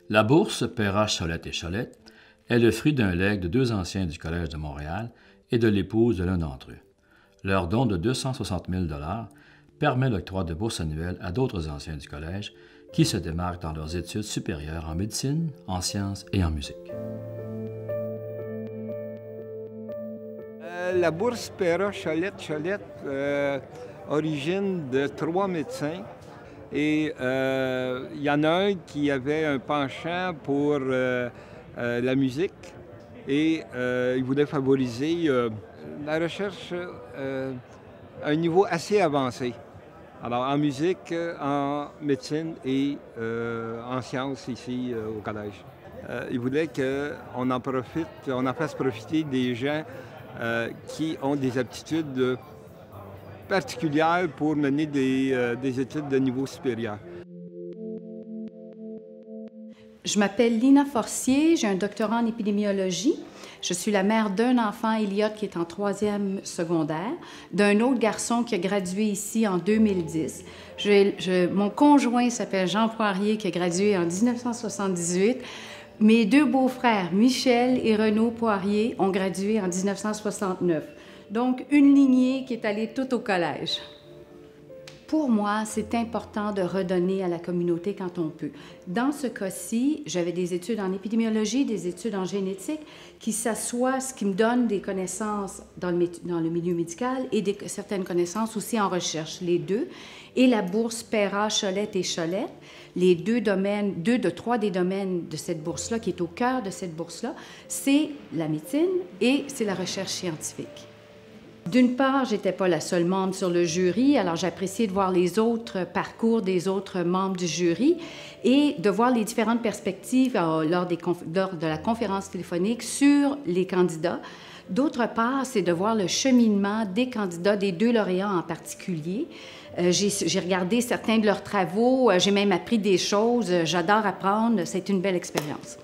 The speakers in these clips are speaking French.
La bourse Perras Cholette et Cholette est le fruit d'un legs de deux anciens du Collège de Montréal et de l'épouse de l'un d'entre eux. Leur don de 260 000 permet l'octroi de bourses annuelles à d'autres anciens du Collège qui se démarquent dans leurs études supérieures en médecine, en sciences et en musique. La bourse Perras Cholette origine de 3 médecins. Et il y en a un qui avait un penchant pour la musique et il voulait favoriser la recherche à un niveau assez avancé. Alors en musique, en médecine et en sciences ici au collège. Il voulait qu'on en profite, on en fasse profiter des gens qui ont des aptitudes particulières pour mener des études de niveau supérieur. Je m'appelle Lina Forcier, j'ai un doctorat en épidémiologie. Je suis la mère d'un enfant, Elliot, qui est en 3e secondaire, d'un autre garçon qui a gradué ici en 2010. Mon conjoint s'appelle Jean Poirier, qui a gradué en 1978. Mes deux beaux-frères, Michel et Renaud Poirier, ont gradué en 1969. Donc, une lignée qui est allée tout au collège. Pour moi, c'est important de redonner à la communauté quand on peut. Dans ce cas-ci, j'avais des études en épidémiologie, des études en génétique qui s'assoient, ce qui me donne des connaissances dans le milieu médical et certaines connaissances aussi en recherche, les deux. Et la bourse Perras, Cholette et Cholette, les deux domaines, trois des domaines de cette bourse-là, qui est au cœur de cette bourse-là, c'est la médecine et c'est la recherche scientifique. D'une part, j'étais pas la seule membre sur le jury, alors j'appréciais de voir les autres parcours des autres membres du jury et de voir les différentes perspectives lors de la conférence téléphonique sur les candidats. D'autre part, c'est de voir le cheminement des candidats, des deux lauréats en particulier. J'ai regardé certains de leurs travaux, j'ai même appris des choses, j'adore apprendre, c'est une belle expérience.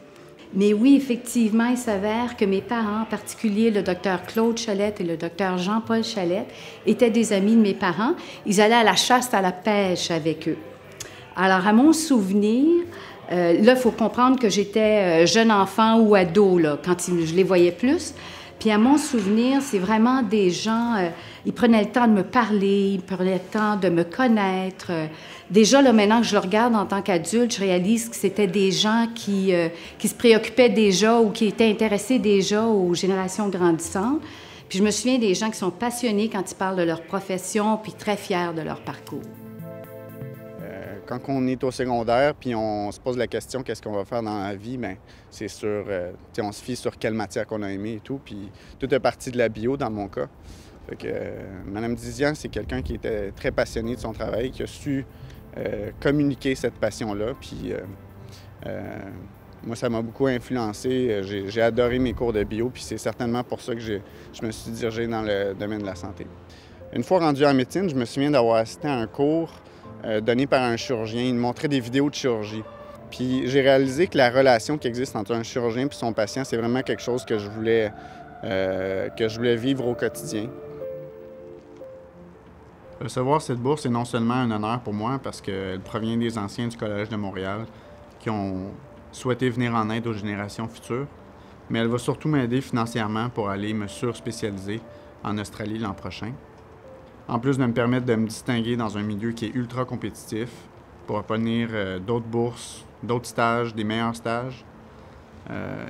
Mais oui, effectivement, il s'avère que mes parents, en particulier le docteur Claude Cholette et le docteur Jean-Paul Cholette, étaient des amis de mes parents. Ils allaient à la chasse, à la pêche avec eux. Alors, à mon souvenir, là, il faut comprendre que j'étais jeune enfant ou ado, là, quand je les voyais plus. Puis à mon souvenir, c'est vraiment des gens, ils prenaient le temps de me parler, ils prenaient le temps de me connaître. Déjà, là, maintenant que je le regarde en tant qu'adulte, je réalise que c'était des gens qui se préoccupaient déjà ou qui étaient intéressés déjà aux générations grandissantes. Puis je me souviens des gens qui sont passionnés quand ils parlent de leur profession, puis très fiers de leur parcours. Quand on est au secondaire, puis on se pose la question qu'est-ce qu'on va faire dans la vie, bien, c'est sûr, on se fie sur quelle matière qu'on a aimé et tout, puis tout est parti de la bio dans mon cas. Fait que Mme Dizian, c'est quelqu'un qui était très passionné de son travail, qui a su communiquer cette passion-là, puis moi, ça m'a beaucoup influencé. J'ai adoré mes cours de bio, puis c'est certainement pour ça que je me suis dirigé dans le domaine de la santé. Une fois rendu en médecine, je me souviens d'avoir assisté à un cours donné par un chirurgien. Il me montrait des vidéos de chirurgie. Puis j'ai réalisé que la relation qui existe entre un chirurgien et son patient, c'est vraiment quelque chose que je voulais vivre au quotidien. Recevoir cette bourse est non seulement un honneur pour moi parce qu'elle provient des anciens du Collège de Montréal qui ont souhaité venir en aide aux générations futures, mais elle va surtout m'aider financièrement pour aller me surspécialiser en Australie l'an prochain. En plus de me permettre de me distinguer dans un milieu qui est ultra compétitif pour obtenir d'autres bourses, d'autres stages, des meilleurs stages.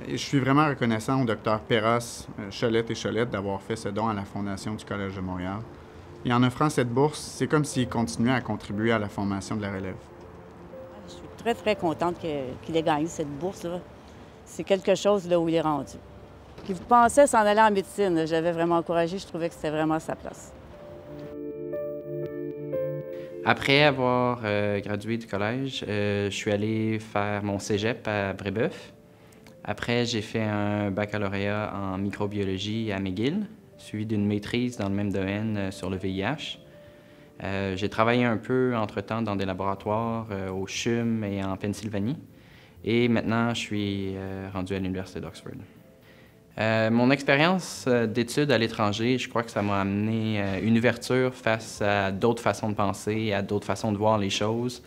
Et je suis vraiment reconnaissant au Dr Perras, Cholette et Cholette d'avoir fait ce don à la Fondation du Collège de Montréal. Et en offrant cette bourse, c'est comme s'il continuait à contribuer à la formation de la relève. Je suis très, très contente qu'il ait gagné cette bourse-là. C'est quelque chose là où il est rendu. Il pensait s'en aller en médecine. J'avais vraiment encouragé, je trouvais que c'était vraiment sa place. Après avoir gradué du collège, je suis allé faire mon cégep à Brébeuf. Après, j'ai fait un baccalauréat en microbiologie à McGill, suivi d'une maîtrise dans le même domaine sur le VIH. J'ai travaillé un peu entre-temps dans des laboratoires au CHUM et en Pennsylvanie. Et maintenant, je suis rendu à l'Université d'Oxford. Mon expérience d'études à l'étranger, je crois que ça m'a amené une ouverture face à d'autres façons de penser, à d'autres façons de voir les choses.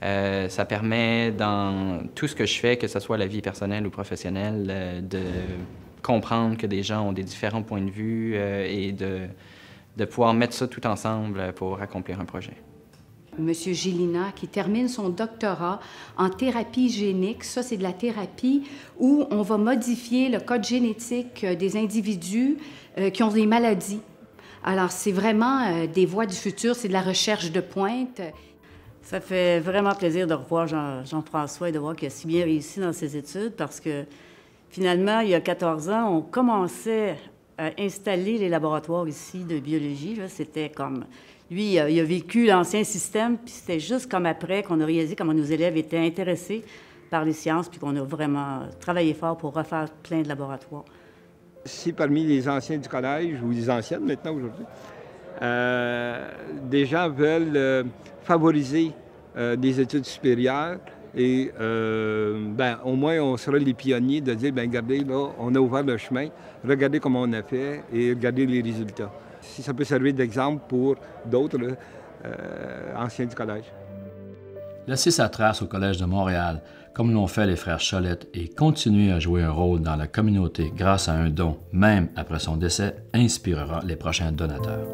Ça permet dans tout ce que je fais, que ce soit la vie personnelle ou professionnelle, de comprendre que des gens ont des différents points de vue et de pouvoir mettre ça tout ensemble pour accomplir un projet. Monsieur Gélina, qui termine son doctorat en thérapie génique. Ça, c'est de la thérapie où on va modifier le code génétique des individus qui ont des maladies. Alors, c'est vraiment des voies du futur, c'est de la recherche de pointe. Ça fait vraiment plaisir de revoir Jean-François et de voir qu'il a si bien réussi dans ses études parce que, finalement, il y a 14 ans, on commençait à installer les laboratoires ici de biologie. C'était comme... Lui, il a vécu l'ancien système, puis c'était juste comme après qu'on a réalisé comment nos élèves étaient intéressés par les sciences, puis qu'on a vraiment travaillé fort pour refaire plein de laboratoires. Si parmi les anciens du collège, ou les anciennes maintenant aujourd'hui, des gens veulent favoriser des études supérieures, et au moins on sera les pionniers de dire, regardez, là, on a ouvert le chemin, regardez comment on a fait et regardez les résultats. Si ça peut servir d'exemple pour d'autres anciens du collège. Laisser sa trace au Collège de Montréal, comme l'ont fait les frères Cholette, et continuer à jouer un rôle dans la communauté grâce à un don, même après son décès, inspirera les prochains donateurs.